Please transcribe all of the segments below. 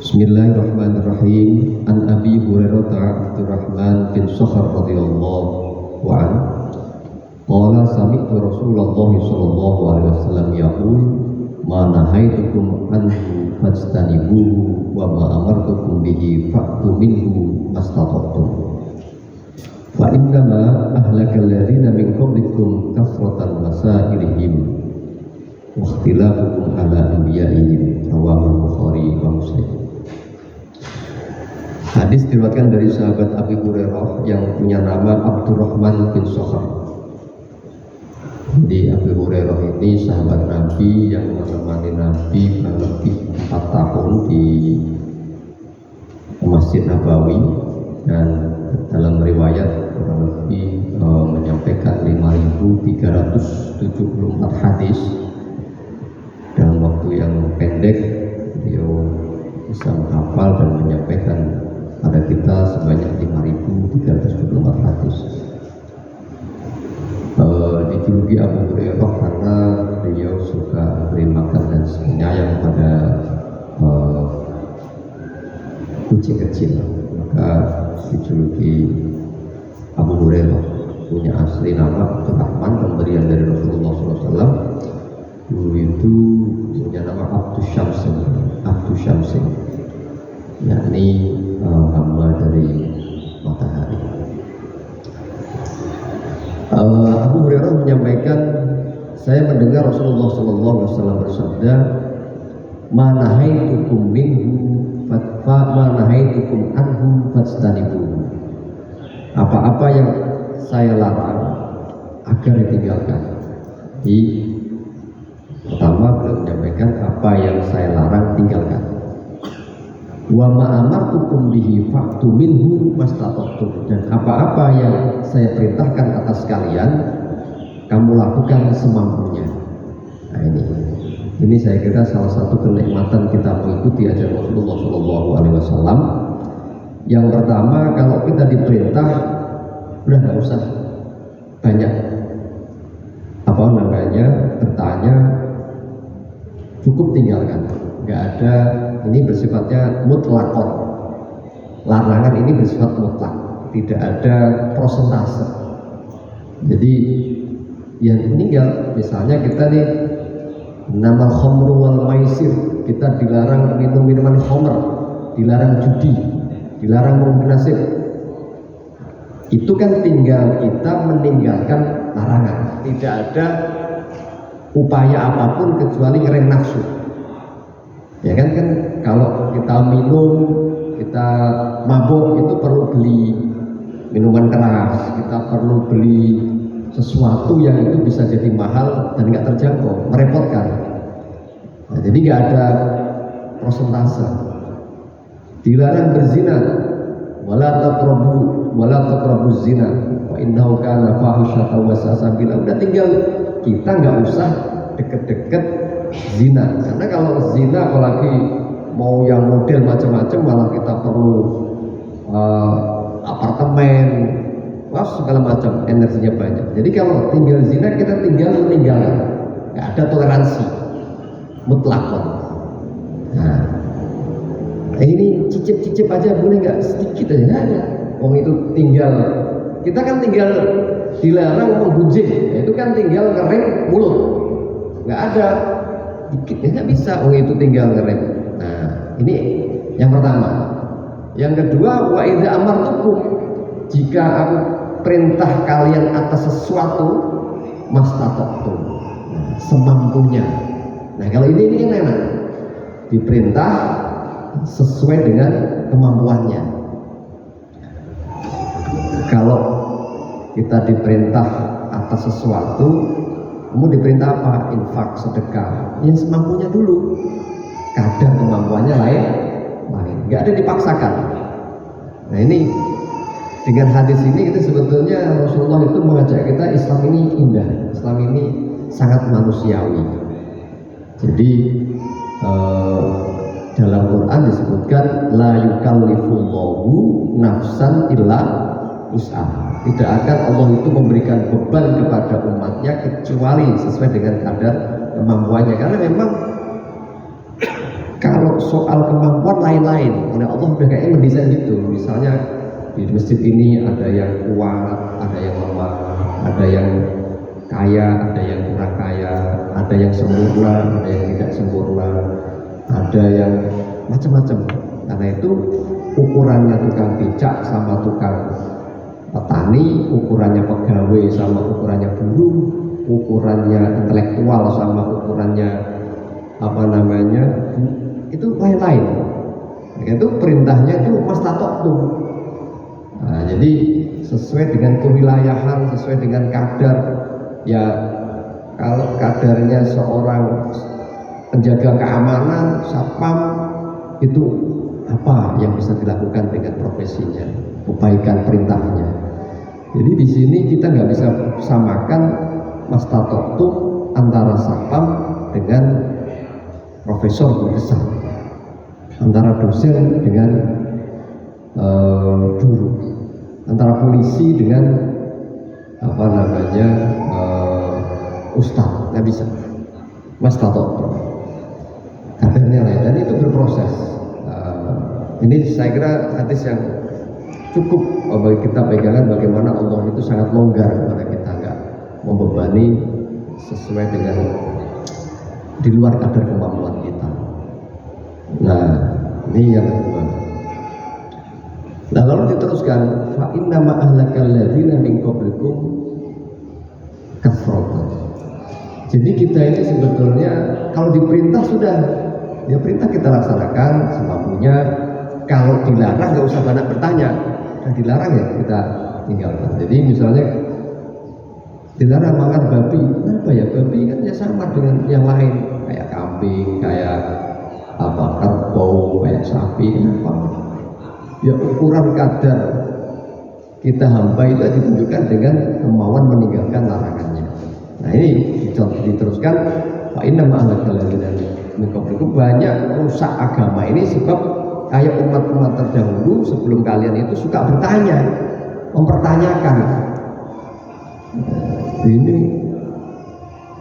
Bismillahirrahmanirrahim. An Abi Hurairah Abdurrahman bin Sakhar radhiyallahu anhu qala sami'tu Rasulullah sallallahu alaihi wasallam yaqul ma nahaitukum anhu fajtanibuhu wa ma amartukum bihi fa'tu minhu mastata'tum fa innama ahlakal ladzina min qablikum kasratan masailihim wa ikhtilafukum ala anbiya'ihim. Rawahu Bukhari wa Muslim. Hadis diriwayatkan dari sahabat Abi Hurairah yang punya nama Abdurrahman bin Sakhar. Jadi Abi Hurairah ini sahabat Nabi yang menemani Nabi kurang lebih 4 tahun di Masjid Nabawi, dan dalam riwayat kurang lebih menyampaikan 5.374 hadis dalam waktu yang pendek. Beliau bisa menghafal dan menyampaikan pada kita sebanyak 5.374 hadis. Dijuluki Abu Hurairah karena beliau suka memberi makan dan penyayang pada kucing kecil, maka dijuluki Abu Hurairah. Punya asli nama Abdurrahman, pemberian dari Rasulullah SAW. Dulu itu punya nama Abdus Syamsin, yakni hamba dari matahari. Abu Hurairah menyampaikan, saya mendengar Rasulullah SAW bersabda, "Manahaitukum minhu manahaitukum anhu fastanibuhu." Apa-apa yang saya larang agar ditinggalkan. Jadi pertama beliau menyampaikan apa yang saya larang tinggalkan. Wa ma'amartukum bihi fa'tu minhu mastata'tum, dan apa-apa yang saya perintahkan atas kalian kamu lakukan semampunya. Nah ini saya kira salah satu kenikmatan kita mengikuti ajaran Rasulullah SAW. Yang pertama, kalau kita diperintah udah nggak usah banyak bertanya, cukup tinggalkan. Nggak ada, ini bersifatnya mutlakon. Larangan ini bersifat mutlak, tidak ada prosentase. Jadi yang tinggal, misalnya kita nih nama khamru wal maisir, kita dilarang minum minuman khamr, dilarang judi, dilarang mengundi nasib. Itu kan tinggal kita meninggalkan larangan, tidak ada upaya apapun kecuali ngerem nafsu. Ya kan kalau kita minum, kita mabuk, itu perlu beli minuman keras, kita perlu beli sesuatu yang itu bisa jadi mahal dan nggak terjangkau, merepotkan. Nah, jadi nggak ada prosentase. Dilarang berzina, wala taqrabu zina, wa innahu kana fahisyatan wa sa'a sabila. Udah tinggal kita nggak usah deket-deket zina, karena kalau zina apalagi mau yang model macam-macam, malah kita perlu apartemen, wah segala macam, energinya banyak. Jadi kalau tinggal zina, kita tinggal meninggalkan, nggak ada toleransi mutlakon. Nah ini cicip-cicip aja boleh nggak, sedikit aja nggak ada. Wong itu tinggal, kita kan tinggal dilarang menggunjing, itu kan tinggal ngerem mulut, nggak ada dikit nggak bisa. Wong itu tinggal ngerem. Nah ini yang pertama. Yang kedua, wa idza amartukum, jika aku perintah kalian atas sesuatu, mastata'tum, semampunya. Nah kalau ini kan enak, diperintah sesuai dengan kemampuannya. Kalau kita diperintah atas sesuatu, kamu diperintah apa? Infak, sedekah, yang semampunya dulu. Kadang kemampuannya lain, nggak ada dipaksakan. Nah ini dengan hadis ini itu sebetulnya Rasulullah itu mengajak kita, Islam ini indah, Islam ini sangat manusiawi. Jadi dalam Quran disebutkan la yukallifullahu nafsan illa wus'aha. Tidak akan Allah itu memberikan beban kepada umatnya kecuali sesuai dengan kadar kemampuannya. Karena memang Kalau soal kemampuan lain-lain, oleh Allah udah kayaknya mendesain gitu. Misalnya di masjid ini ada yang kuat, ada yang lemah, ada yang kaya, ada yang kurang kaya, ada yang sempurna, ada yang tidak sempurna, ada yang macam-macam. Karena itu ukurannya tukang becak sama tukang petani, ukurannya pegawai sama ukurannya buruh, ukurannya intelektual sama ukurannya itu lain-lain. Itu perintahnya itu mastatoktum. Nah, jadi sesuai dengan kewilayahan, sesuai dengan kadar. Ya kalau kadarnya seorang penjaga keamanan, satpam, itu apa yang bisa dilakukan dengan profesinya, kebaikan perintahnya. Jadi di sini kita nggak bisa samakan mastatoktum antara satpam dengan profesor besar, antara dosen dengan guru, antara polisi dengan ustadz, nggak bisa. Mastatoktum kadarnya lain, dan itu berproses. Ini saya kira hadis yang cukup bagi kita pegangan, bagaimana Allah itu sangat longgar kepada kita, nggak membebani sesuai dengan di luar kadar kemampuan kita. Nah, ini yang kedua. Nah, lalu diteruskan, fa inna ma ahlakal ladzina min qablikum kasratan. Jadi kita ini sebetulnya kalau diperintah sudah, ya perintah kita laksanakan semampunya. Kalau dilarang nggak usah banyak bertanya. Nah, dilarang ya kita tinggalkan. Jadi misalnya dilarang makan babi, kenapa ya? Babi kan ya sama dengan yang lain, kayak kambing, kayak kerbau, kayak sapi. Kenapa? Ya ukuran kadar kita hamba itu ditunjukkan dengan kemauan meninggalkan larangannya. Nah ini diteruskan, Pak Inna ma'alakal dan mengkomplikasi banyak rusak agama ini sebab kayak umat-umat terdahulu sebelum kalian itu suka bertanya, mempertanyakan. Ini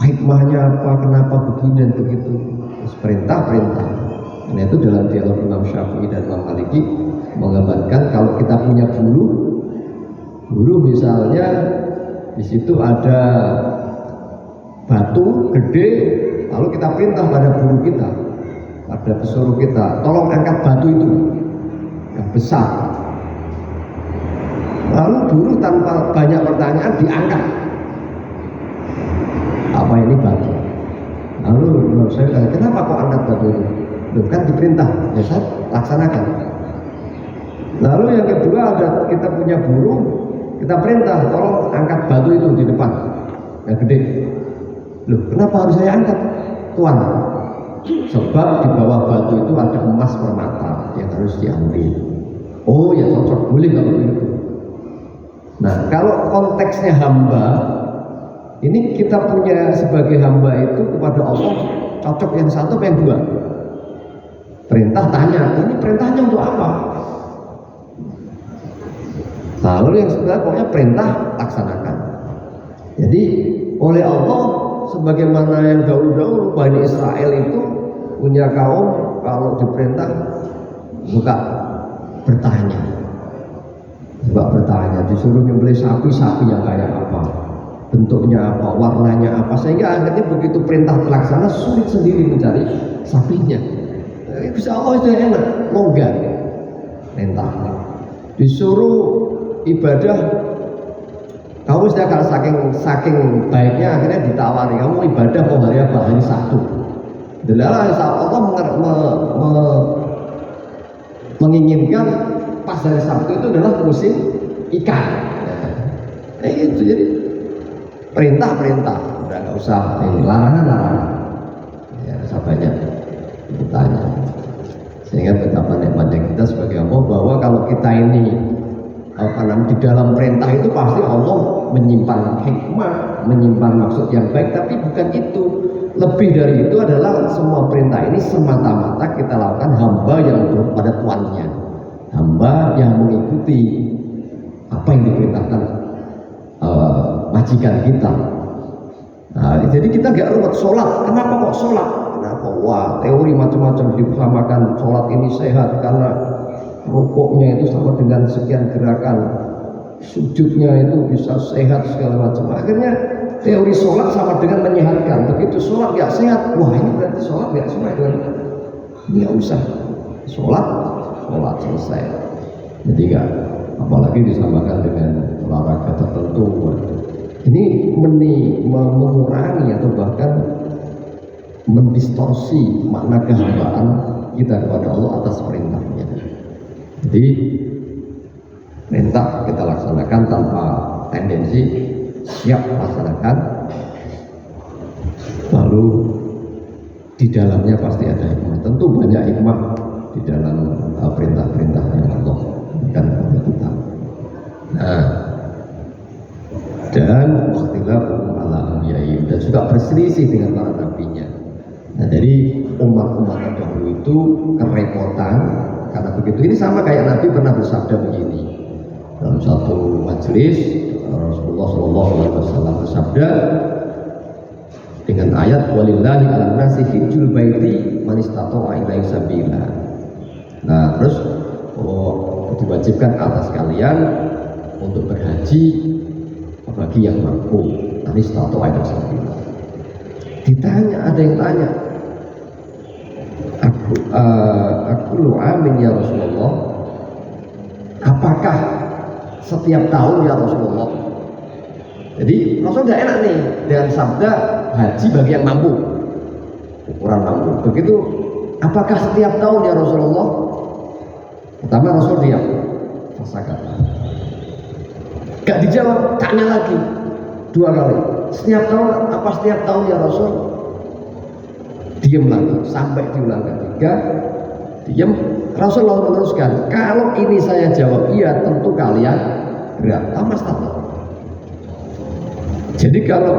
hikmahnya apa, kenapa begini dan begitu. Terus perintah. Karena itu dalam dialog Imam Syafi'i dan Imam Maliki menggambarkan kalau kita punya bulu misalnya di situ ada batu gede, lalu kita perintah pada bulu kita, pada pesuruh kita, tolong angkat batu itu yang besar. Lalu buruh tanpa banyak pertanyaan diangkat. Apa ini batu? Lalu menurut saya, kenapa kok angkat batu itu? Loh, kan diperintah, ya saya laksanakan. Lalu yang kedua ada kita punya buruh, kita perintah tolong angkat batu itu di depan yang gede. Loh, kenapa harus saya angkat, Tuan? Sebab di bawah batu itu ada emas permata yang harus diambil. Oh ya cocok, boleh kalau begitu. Nah kalau konteksnya hamba, ini kita punya sebagai hamba itu kepada Allah cocok yang satu apa yang dua? Perintah tanya, ini perintahnya untuk apa? Lalu yang sebenarnya pokoknya perintah laksanakan. Jadi oleh Allah sebagaimana yang dahulu-dahulu Bani Israel itu punya kaum kalau diperintah suka bertanya, disuruh nyembelih sapi yang kayak apa, bentuknya apa, warnanya apa, sehingga akhirnya begitu perintah terlaksana sulit sendiri mencari sapinya. Bisa Allah sudah enak, longgar perintah. Disuruh ibadah, kamu sudah kalau saking baiknya akhirnya ditawari, kamu ibadah kok hari apa? Hari Sabtu. Adalah saat Allah menginginkan pas hari Sabtu itu adalah musim ikan. Nah, itu jadi perintah, udah nggak usah larangan. Ya, usah banyak bertanya. Sehingga betapa nikmatnya kita sebagai Allah bahwa kalau kita ini di dalam perintah itu pasti Allah menyimpan hikmah, menyimpan maksud yang baik, tapi bukan itu. Lebih dari itu adalah semua perintah ini semata-mata kita lakukan hamba yang pada tuannya, hamba yang mengikuti apa yang diperintahkan majikan kita. Nah, jadi kita nggak ruwet sholat. Kenapa kok sholat? Kenapa? wah teori macam-macam disamakan, sholat ini sehat karena rukuknya itu sama dengan sekian gerakan, sujudnya itu bisa sehat segala macam. Akhirnya teori sholat sama dengan menyehatkan. Begitu sholat nggak sehat, wah ini berarti sholat nggak sesuai dengan, nggak usah sholat selesai. Jadi nggak, apalagi disamakan dengan olahraga tertentu. Ini mengurangi atau bahkan mendistorsi makna kehambaan kita kepada Allah atas perintahnya. Jadi perintah kita laksanakan tanpa tendensi, siap laksanakan, lalu di dalamnya pasti ada hikmah. Tentu banyak hikmah di dalam perintah-perintah yang Allah berikan kepada kita. Nah, dan wakhtilafum ala anbiya'ihim, dan juga berselisih dengan para nabinya. Nah, dari umat-umat terdahulu itu kerepotan karena begitu. Ini sama kayak Nabi pernah bersabda begini dalam satu majelis. Rasulullah SAW bersabda dengan ayat walillahi 'alan nasi hijjul baiti man istata'a ilaihi sabila. Nah, terus diwajibkan atas kalian untuk berhaji bagi yang mampu, man istata'a ilaihi sabila. Ditanya, ada yang tanya, aku lu amin ya Rasulullah, apakah setiap tahun ya Rasulullah? Jadi Rasul tidak enak nih dengan sabda haji bagi yang mampu, ukuran mampu. Begitu, apakah setiap tahun ya Rasulullah? Pertama Rasul diam, masakan. Gak dijawab, tanya lagi 2 kali. Setiap tahun, apa setiap tahun ya Rasul? Diam lagi, sampai diulang ketiga, diam. Rasul lalu meneruskan, kalau ini saya jawab iya, tentu kalian berat. Mas tahu. Jadi kalau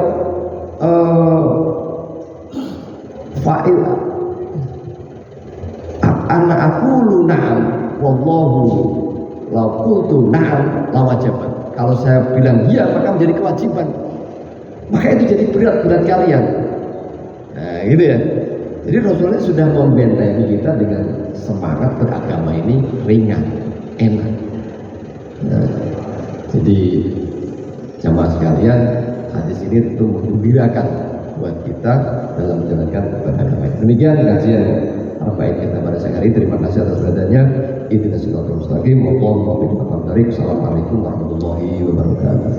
fa'il anak aku lunam, wallahu lau qultu na'am lawajaban. Kalau saya bilang iya, maka menjadi kewajiban. Maka itu jadi berat kalian. Nah, gitu ya. Jadi Rasulullah sudah membentengi kita dengan semangat beragama ini ringan, enak. Nah, jadi jamaah sekalian, hadis ini tentu menggembirakan buat kita dalam menjalankan beragama ini. Demikian kajian Arba'in kita pada siang hari. Terima kasih atas perhatiannya. Ihdinas siratal mustaqim. Assalamualaikum warahmatullahi wabarakatuh.